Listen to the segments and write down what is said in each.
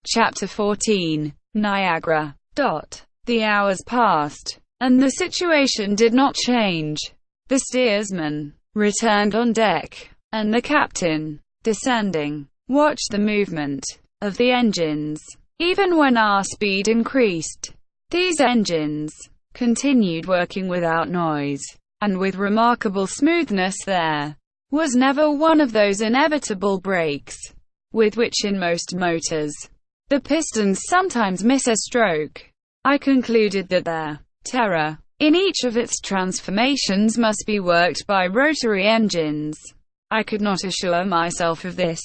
Chapter 14. Niagara. The hours passed, and the situation did not change. The steersman returned on deck, and the captain, descending, watched the movement of the engines. Even when our speed increased, these engines continued working without noise, and with remarkable smoothness. There was never one of those inevitable breaks, with which in most motors, the pistons sometimes miss a stroke. I concluded that the Terror, in each of its transformations, must be worked by rotary engines. I could not assure myself of this.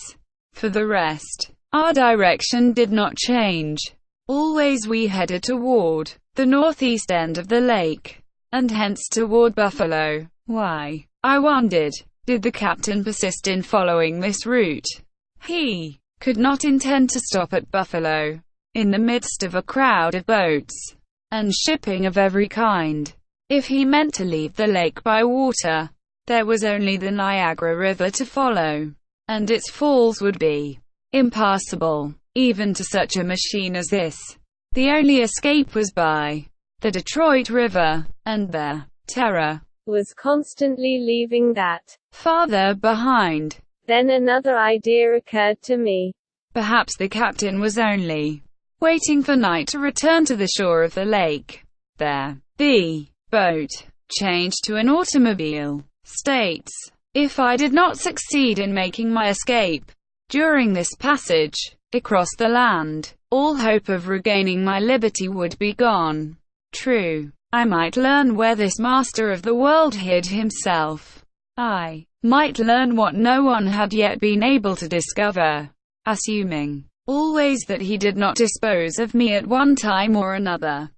For the rest, our direction did not change. Always we headed toward the northeast end of the lake, and hence toward Buffalo. Why, I wondered, did the captain persist in following this route? He could not intend to stop at Buffalo, in the midst of a crowd of boats and shipping of every kind. If he meant to leave the lake by water, there was only the Niagara River to follow, and its falls would be impassable, even to such a machine as this. The only escape was by the Detroit River, and the Terror was constantly leaving that farther behind. Then another idea occurred to me. Perhaps the captain was only waiting for night to return to the shore of the lake. There, the boat changed to an automobile. States, if I did not succeed in making my escape during this passage across the land, all hope of regaining my liberty would be gone. True, I might learn where this master of the world hid himself. I might learn what no one had yet been able to discover, assuming always that he did not dispose of me at one time or another.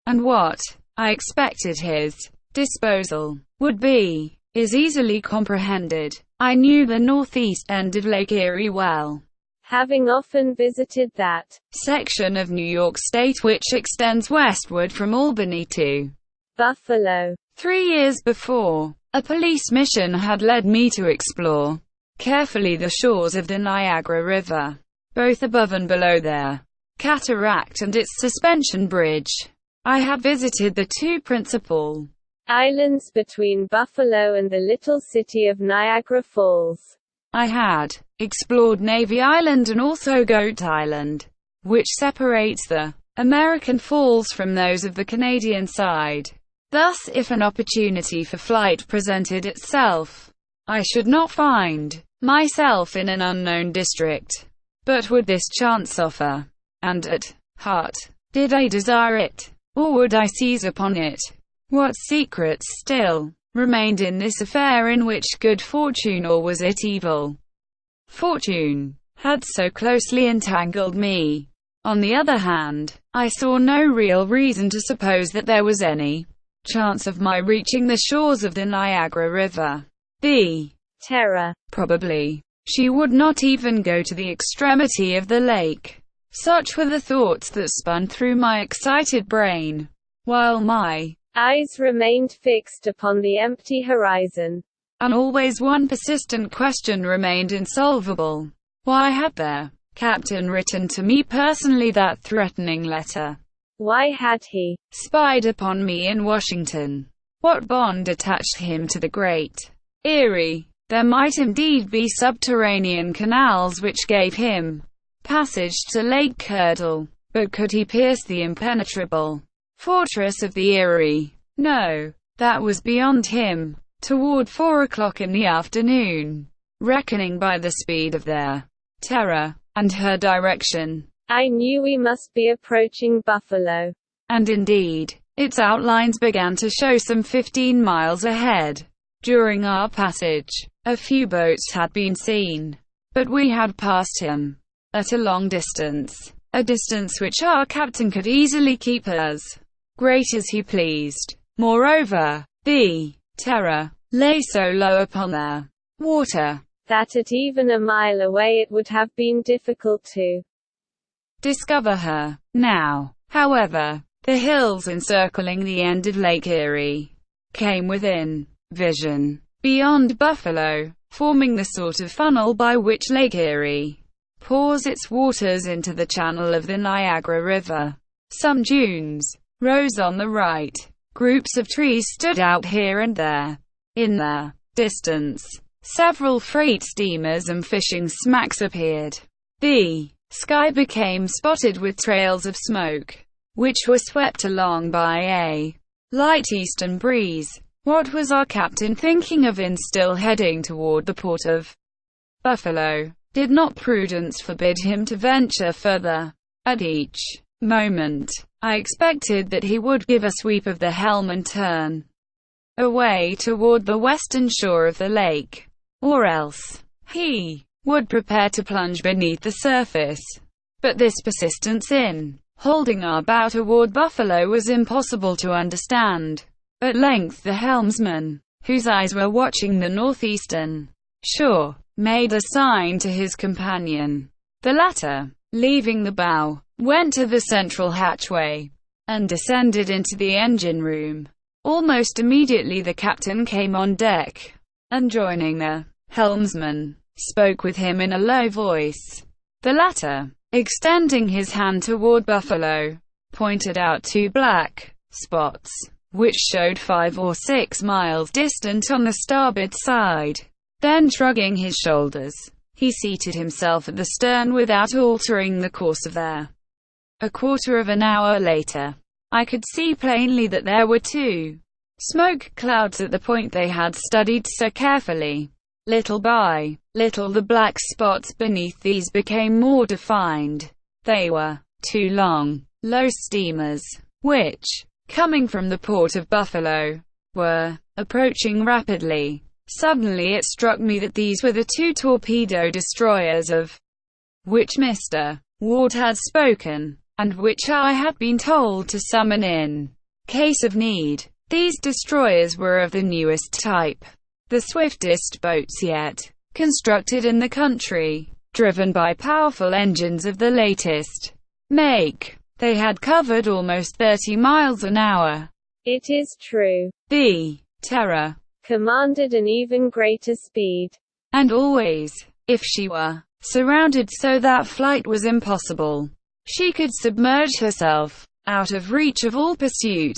And what I expected his disposal would be is easily comprehended. I knew the northeast end of Lake Erie well, having often visited that section of New York State which extends westward from Albany to Buffalo. 3 years before, a police mission had led me to explore carefully the shores of the Niagara River, both above and below their cataract and its suspension bridge. I had visited the two principal islands between Buffalo and the little city of Niagara Falls. I had explored Navy Island and also Goat Island, which separates the American Falls from those of the Canadian side. Thus, if an opportunity for flight presented itself, I should not find myself in an unknown district. But would this chance offer? And at heart, did I desire it? Or would I seize upon it? What secrets still remained in this affair in which good fortune, or was it evil fortune, had so closely entangled me? On the other hand, I saw no real reason to suppose that there was any chance of my reaching the shores of the Niagara River. The Terror, probably, she would not even go to the extremity of the lake. Such were the thoughts that spun through my excited brain, while my eyes remained fixed upon the empty horizon. And always one persistent question remained insolvable. Why had the captain written to me personally that threatening letter? Why had he spied upon me in Washington? What bond attached him to the Great Erie? There might indeed be subterranean canals which gave him passage to Lake Curdle, but could he pierce the impenetrable fortress of the Erie? No, that was beyond him. Toward 4 o'clock in the afternoon, reckoning by the speed of their Terror and her direction, I knew we must be approaching Buffalo. And indeed, its outlines began to show some 15 miles ahead. During our passage, a few boats had been seen, but we had passed him at a long distance, a distance which our captain could easily keep as great as he pleased. Moreover, the Terror lay so low upon the water that at even a mile away it would have been difficult to discover her. Now, however, the hills encircling the end of Lake Erie came within vision beyond Buffalo, forming the sort of funnel by which Lake Erie pours its waters into the channel of the Niagara River. Some dunes rose on the right. Groups of trees stood out here and there. In the distance, several freight steamers and fishing smacks appeared. The sky became spotted with trails of smoke, which were swept along by a light eastern breeze. What was our captain thinking of in still heading toward the port of Buffalo? Did not prudence forbid him to venture further? At each moment, I expected that he would give a sweep of the helm and turn away toward the western shore of the lake, or else he would prepare to plunge beneath the surface. But this persistence in holding our bow toward Buffalo was impossible to understand. At length the helmsman, whose eyes were watching the northeastern shore, made a sign to his companion. The latter, leaving the bow, went to the central hatchway and descended into the engine room. Almost immediately the captain came on deck, and joining the helmsman, spoke with him in a low voice. The latter, extending his hand toward Buffalo, pointed out two black spots, which showed 5 or 6 miles distant on the starboard side. Then shrugging his shoulders, he seated himself at the stern without altering the course of their. A quarter of an hour later, I could see plainly that there were 2 smoke clouds at the point they had studied so carefully. Little by little the black spots beneath these became more defined. They were 2 long, low steamers, which, coming from the port of Buffalo, were approaching rapidly. Suddenly it struck me that these were the 2 torpedo destroyers of which Mr. Ward had spoken, and which I had been told to summon in case of need. These destroyers were of the newest type, the swiftest boats yet constructed in the country, driven by powerful engines of the latest make. They had covered almost 30 miles an hour. It is true. The Terror commanded an even greater speed. And always, if she were surrounded so that flight was impossible, she could submerge herself out of reach of all pursuit.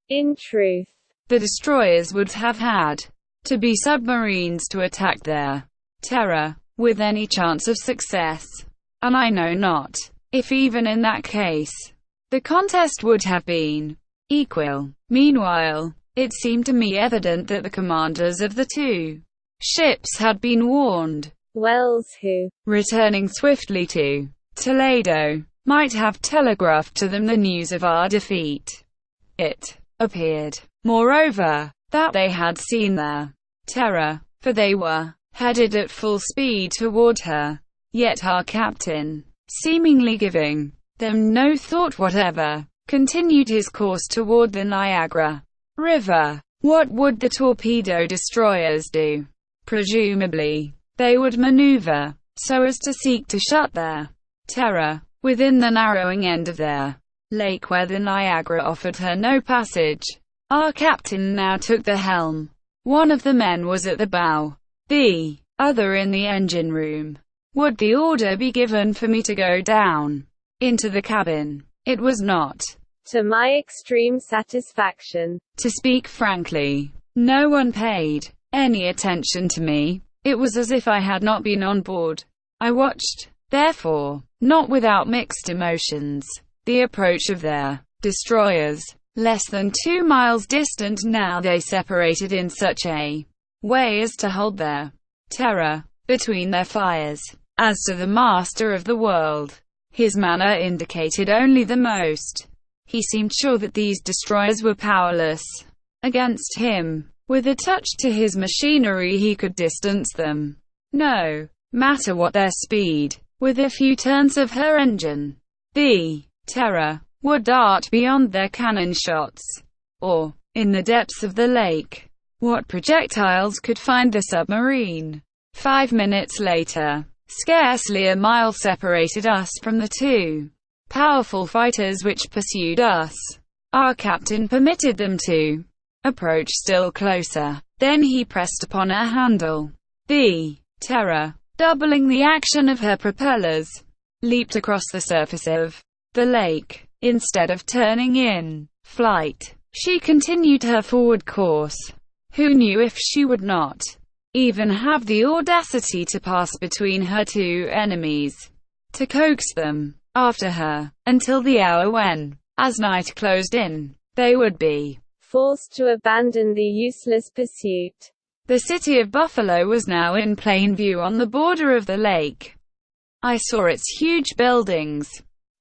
In truth, the destroyers would have had to be submarines to attack their Terror with any chance of success, and I know not if even in that case the contest would have been equal. Meanwhile, it seemed to me evident that the commanders of the 2 ships had been warned. Wells, who, returning swiftly to Toledo, might have telegraphed to them the news of our defeat. It appeared, moreover, that they had seen their Terror, for they were headed at full speed toward her. Yet our captain, seemingly giving them no thought whatever, continued his course toward the Niagara River. What would the torpedo destroyers do? Presumably, they would maneuver so as to seek to shut their Terror within the narrowing end of their lake where the Niagara offered her no passage. Our captain now took the helm. One of the men was at the bow, the other in the engine room. Would the order be given for me to go down into the cabin? It was not. To my extreme satisfaction. To speak frankly, no one paid any attention to me. It was as if I had not been on board. I watched, therefore, not without mixed emotions, the approach of their destroyers. Less than 2 miles distant now, they separated in such a way as to hold their Terror between their fires. As to the master of the world, his manner indicated only the most. He seemed sure that these destroyers were powerless against him. With a touch to his machinery he could distance them, no matter what their speed. With a few turns of her engine, the Terror would dart beyond their cannon shots, or, in the depths of the lake, what projectiles could find the submarine? 5 minutes later, scarcely a mile separated us from the 2 powerful fighters which pursued us. Our captain permitted them to approach still closer. Then he pressed upon a handle. The Terror doubling the action of her propellers, leaped across the surface of the lake. Instead of turning in flight, she continued her forward course. Who knew if she would not even have the audacity to pass between her two enemies, to coax them after her, until the hour when, as night closed in, they would be forced to abandon the useless pursuit. The city of Buffalo was now in plain view on the border of the lake. I saw its huge buildings,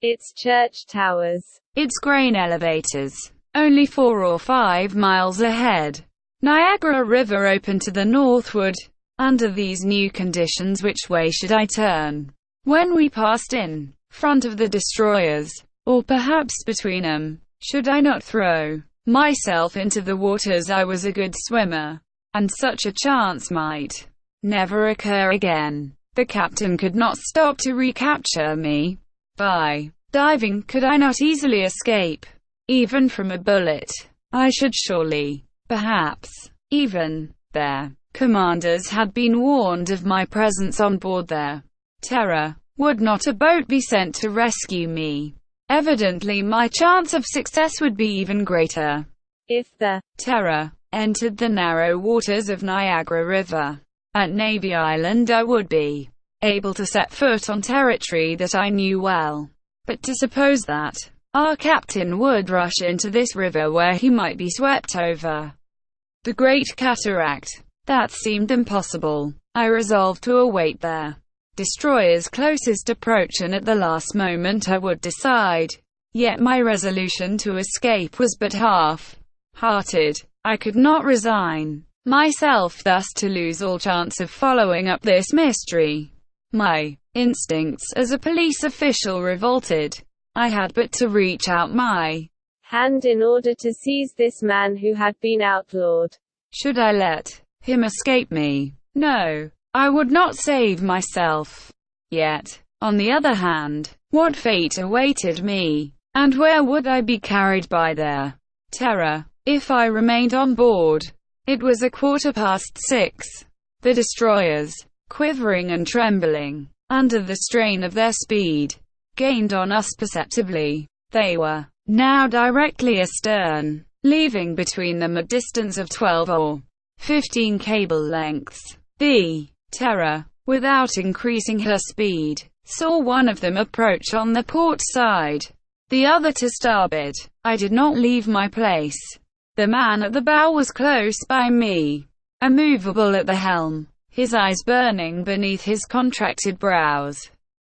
its church towers, its grain elevators. Only 4 or 5 miles ahead, Niagara River opened to the northward. Under these new conditions, which way should I turn? When we passed in front of the destroyers, or perhaps between them, should I not throw myself into the waters? I was a good swimmer, and such a chance might never occur again. The captain could not stop to recapture me. By diving, could I not easily escape, even from a bullet? I should surely, perhaps, even their commanders had been warned of my presence on board their Terror. Would not a boat be sent to rescue me? Evidently my chance of success would be even greater if the Terror entered the narrow waters of Niagara River. At Navy Island I would be able to set foot on territory that I knew well. But to suppose that our captain would rush into this river where he might be swept over the Great Cataract, that seemed impossible. I resolved to await their destroyer's closest approach, and at the last moment I would decide. Yet my resolution to escape was but half-hearted. I could not resign myself thus to lose all chance of following up this mystery. My instincts as a police official revolted. I had but to reach out my hand in order to seize this man who had been outlawed. Should I let him escape me? No, I would not save myself. Yet, on the other hand, what fate awaited me? And where would I be carried by their Terror if I remained on board? It was 6:15. The destroyers, quivering and trembling under the strain of their speed, gained on us perceptibly. They were now directly astern, leaving between them a distance of 12 or 15 cable lengths. The Terror, without increasing her speed, saw one of them approach on the port side, the other to starboard. I did not leave my place. The man at the bow was close by me, immovable at the helm, his eyes burning beneath his contracted brows.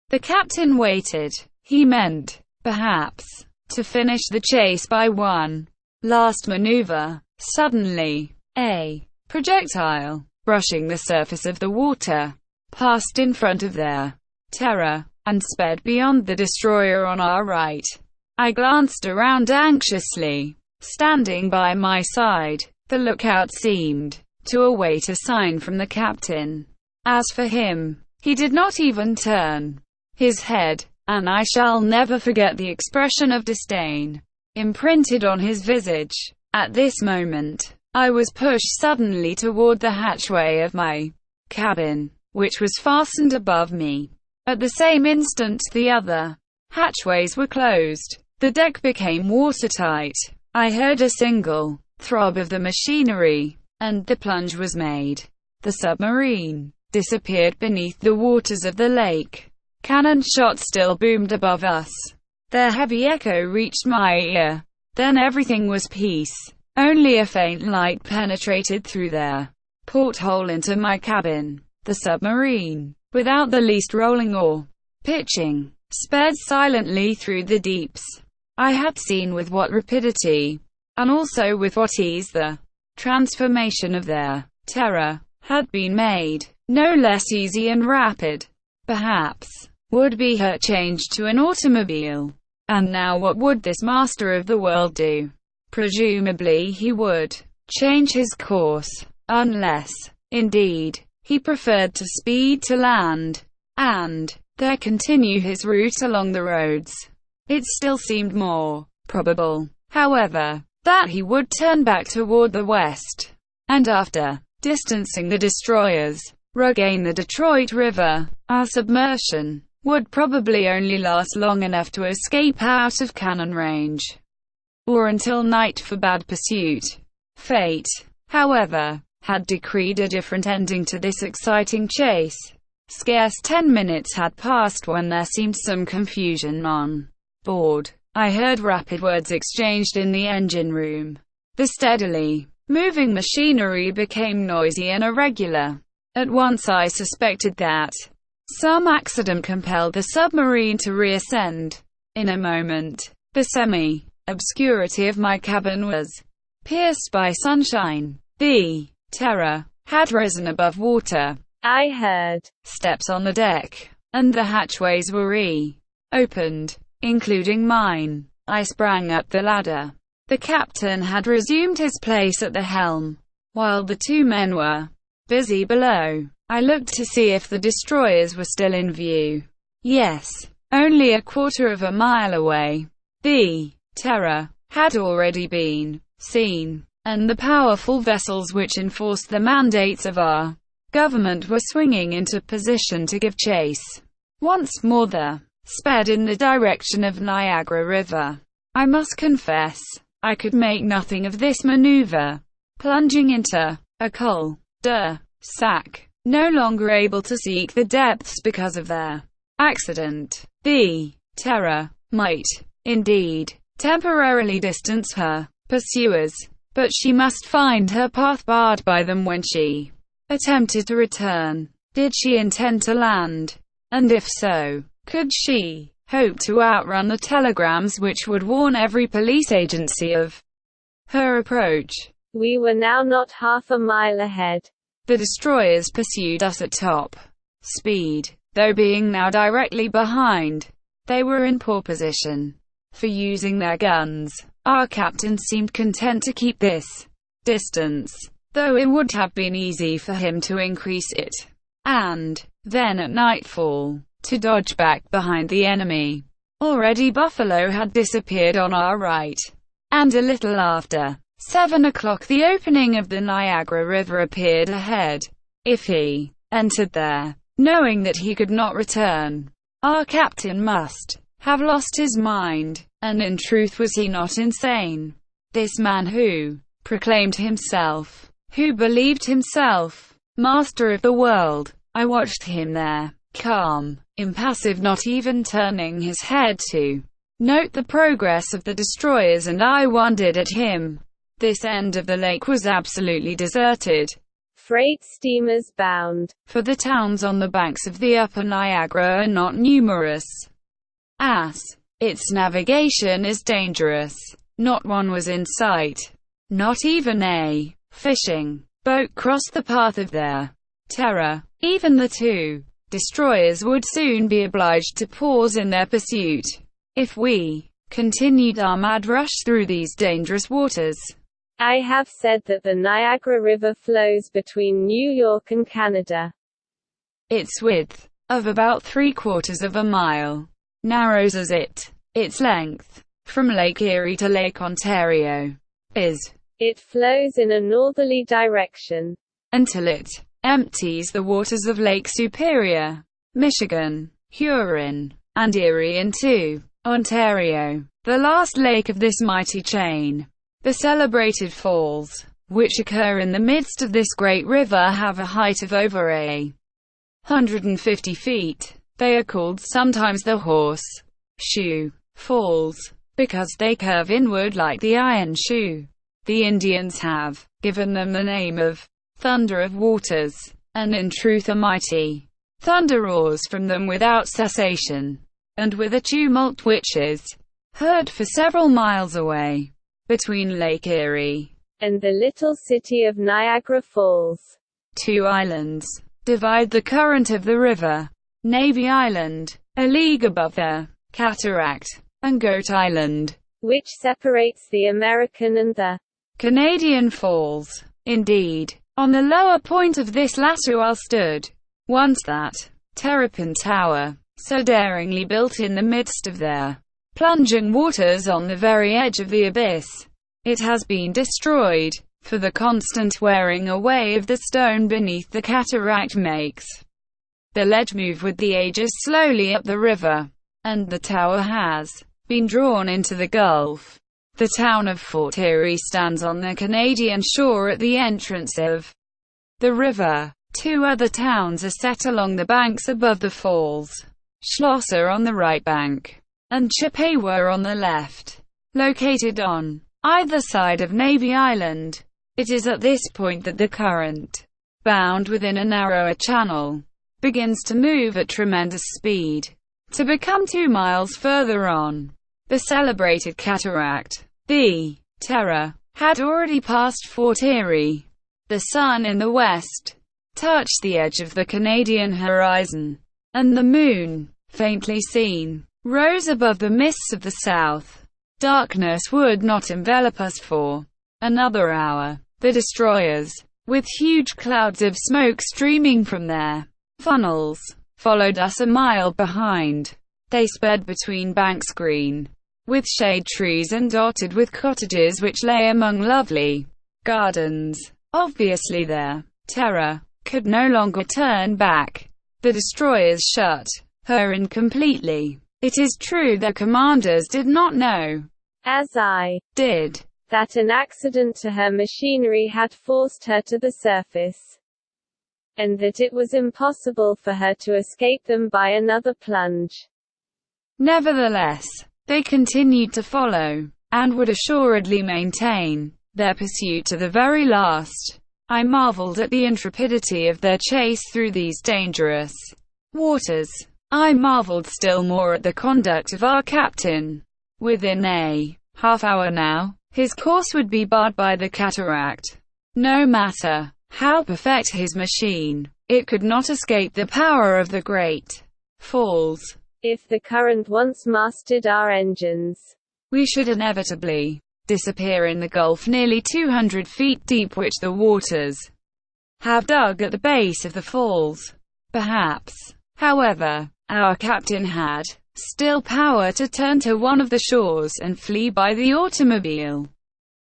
The captain waited. He meant, perhaps, to finish the chase by one last maneuver. Suddenly, a projectile, brushing the surface of the water, passed in front of their Terror, and sped beyond the destroyer on our right. I glanced around anxiously. Standing by my side, the lookout seemed to await a sign from the captain. As for him, he did not even turn his head, and I shall never forget the expression of disdain imprinted on his visage. At this moment, I was pushed suddenly toward the hatchway of my cabin, which was fastened above me. At the same instant the other hatchways were closed. The deck became watertight. I heard a single throb of the machinery, and the plunge was made. The submarine disappeared beneath the waters of the lake. Cannon shots still boomed above us. Their heavy echo reached my ear. Then everything was peace. Only a faint light penetrated through their porthole into my cabin. The submarine, without the least rolling or pitching, sped silently through the deeps. I had seen with what rapidity, and also with what ease, the transformation of their Terror had been made. No less easy and rapid, perhaps, would be her change to an automobile. And now what would this master of the world do? Presumably he would change his course, unless, indeed, he preferred to speed to land, and there continue his route along the roads. It still seemed more probable, however, that he would turn back toward the west, and after distancing the destroyers regain the Detroit River. Our submersion would probably only last long enough to escape out of cannon range, or until night for bad pursuit. Fate, however, had decreed a different ending to this exciting chase. Scarce 10 minutes had passed when there seemed some confusion on board. I heard rapid words exchanged in the engine room. The steadily moving machinery became noisy and irregular. At once I suspected that some accident compelled the submarine to reascend. In a moment, the semi-obscurity of my cabin was pierced by sunshine. The Terror had risen above water. I heard steps on the deck, and the hatchways were opened, including mine. I sprang up the ladder. The captain had resumed his place at the helm, while the two men were busy below. I looked to see if the destroyers were still in view. Yes, only a quarter of a mile away. The Terror had already been seen, and the powerful vessels which enforced the mandates of our government were swinging into position to give chase. Once more they sped in the direction of Niagara River. I must confess, I could make nothing of this maneuver. Plunging into a cul-de-sac, no longer able to seek the depths because of their accident, the Terror might, indeed, temporarily distance her pursuers, but she must find her path barred by them when she attempted to return. Did she intend to land? And if so, could she hope to outrun the telegrams which would warn every police agency of her approach? We were now not half a mile ahead. The destroyers pursued us at top speed, though being now directly behind, they were in poor position for using their guns. Our captain seemed content to keep this distance, though it would have been easy for him to increase it, and then at nightfall, to dodge back behind the enemy. Already Buffalo had disappeared on our right, and a little after 7 o'clock the opening of the Niagara River appeared ahead. If he entered there, knowing that he could not return, our captain must have lost his mind, and in truth was he not insane? This man who proclaimed himself, who believed himself master of the world. I watched him there, calm, impassive, not even turning his head to note the progress of the destroyers, and I wondered at him. This end of the lake was absolutely deserted. Freight steamers bound for the towns on the banks of the upper Niagara are not numerous, as its navigation is dangerous. Not one was in sight. Not even a fishing boat crossed the path of their Terror. Even the two destroyers would soon be obliged to pause in their pursuit if we continued our mad rush through these dangerous waters. I have said that the Niagara River flows between New York and Canada. Its width, of about 3/4 of a mile, narrows as its length, from Lake Erie to Lake Ontario, is. It flows in a northerly direction until it empties the waters of Lake Superior, Michigan, Huron, and Erie into Ontario, the last lake of this mighty chain. The celebrated falls, which occur in the midst of this great river, have a height of over 150 feet. They are called sometimes the Horseshoe Falls, because they curve inward like the iron shoe. The Indians have given them the name of Thunder of Waters, and in truth a mighty thunder roars from them without cessation, and with a tumult which is heard for several miles away. Between Lake Erie and the little city of Niagara Falls, 2 islands divide the current of the river. Navy Island, a league above the cataract, and Goat Island, which separates the American and the Canadian Falls. Indeed, on the lower point of this lateral stood once that Terrapin Tower, so daringly built in the midst of their plunging waters on the very edge of the abyss. It has been destroyed, for the constant wearing away of the stone beneath the cataract makes the ledge move with the ages slowly up the river, and the tower has been drawn into the gulf. The town of Fort Erie stands on the Canadian shore at the entrance of the river. Two other towns are set along the banks above the falls: Schlosser on the right bank, and Chippewa on the left, located on either side of Navy Island. It is at this point that the current, bound within a narrower channel, begins to move at tremendous speed, to become 2 miles further on. The celebrated cataract, the Terror, had already passed Fort Erie. The sun in the west touched the edge of the Canadian horizon, and the moon, faintly seen, rose above the mists of the south. Darkness would not envelop us for another hour. The destroyers, with huge clouds of smoke streaming from their funnels, followed us a mile behind. They sped between banks green with shade trees and dotted with cottages which lay among lovely gardens. Obviously their Terror could no longer turn back. The destroyers shut her in completely. It is true their commanders did not know, as I did, that an accident to her machinery had forced her to the surface, and that it was impossible for her to escape them by another plunge. Nevertheless, they continued to follow, and would assuredly maintain their pursuit to the very last. I marveled at the intrepidity of their chase through these dangerous waters. I marveled still more at the conduct of our captain. Within a half-hour now, his course would be barred by the cataract. No matter how perfect his machine, it could not escape the power of the great falls. If the current once mastered our engines, we should inevitably disappear in the gulf nearly 200 feet deep which the waters have dug at the base of the falls. Perhaps, however, our captain had still power to turn to one of the shores and flee by the automobile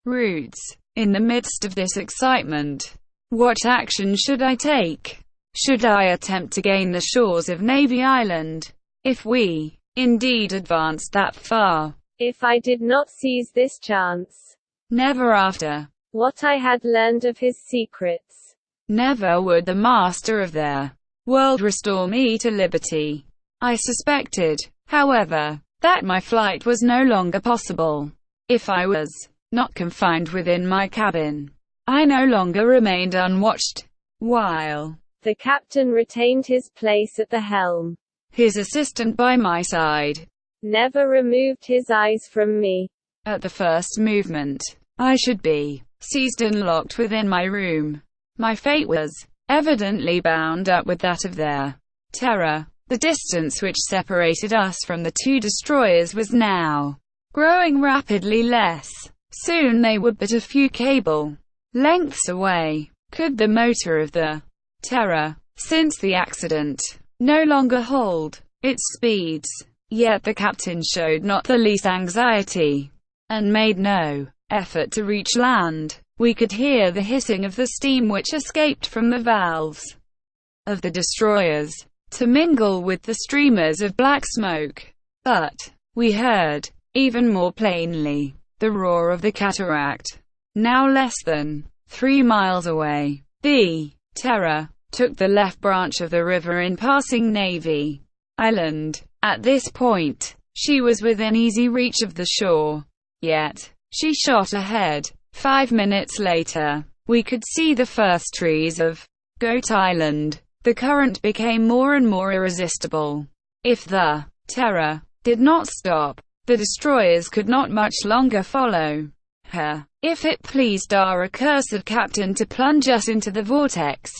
routes. In the midst of this excitement, what action should I take? Should I attempt to gain the shores of Navy Island? If we, indeed, advanced that far. If I did not seize this chance. Never after what I had learned of his secrets. Never would the master of their world restore me to liberty. I suspected, however, that my flight was no longer possible. If I was not confined within my cabin, I no longer remained unwatched. While the captain retained his place at the helm, his assistant by my side never removed his eyes from me. At the first movement, I should be seized and locked within my room. My fate was evidently bound up with that of their Terror. The distance which separated us from the two destroyers was now growing rapidly less. Soon they were but a few cable lengths away. Could the motor of the Terror, since the accident, no longer hold its speeds? Yet the captain showed not the least anxiety, and made no effort to reach land. We could hear the hissing of the steam which escaped from the valves of the destroyers, to mingle with the streamers of black smoke. But we heard, even more plainly, the roar of the cataract. Now less than 3 miles away, the Terror took the left branch of the river in passing Navy Island. At this point, she was within easy reach of the shore. Yet, she shot ahead. 5 minutes later, we could see the first trees of Goat Island. The current became more and more irresistible. If the Terror did not stop, the destroyers could not much longer follow her. If it pleased our accursed captain to plunge us into the vortex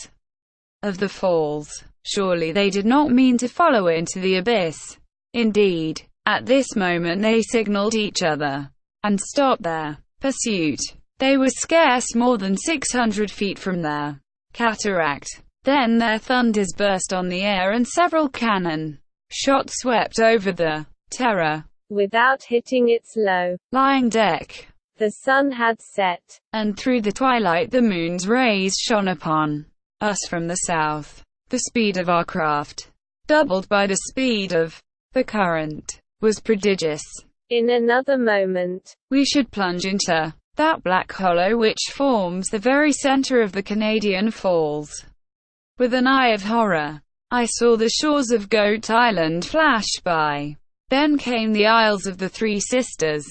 of the falls, surely they did not mean to follow into the abyss. Indeed, at this moment they signaled each other and stopped their pursuit. They were scarce more than 600 feet from their cataract. Then their thunders burst on the air and several cannon shot swept over the Terror. Without hitting its low lying deck, The sun had set, and through the twilight the moon's rays shone upon us from the south. The speed of our craft, doubled by the speed of the current, was prodigious. In another moment, we should plunge into that black hollow which forms the very center of the Canadian Falls. With an eye of horror, I saw the shores of Goat Island flash by. Then came the Isles of the Three Sisters,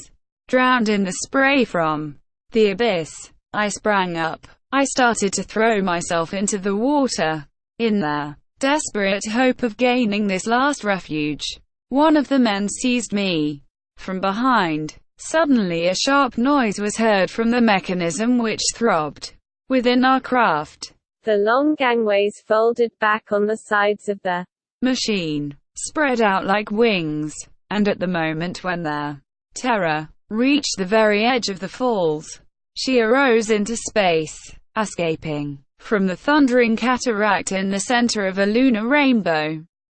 drowned in the spray from the abyss. I sprang up. I started to throw myself into the water. In the desperate hope of gaining this last refuge, one of the men seized me from behind. Suddenly a sharp noise was heard from the mechanism which throbbed within our craft. The long gangways folded back on the sides of the machine, spread out like wings, and at the moment when their terror reached the very edge of the falls, she arose into space, escaping from the thundering cataract in the center of a lunar rainbow.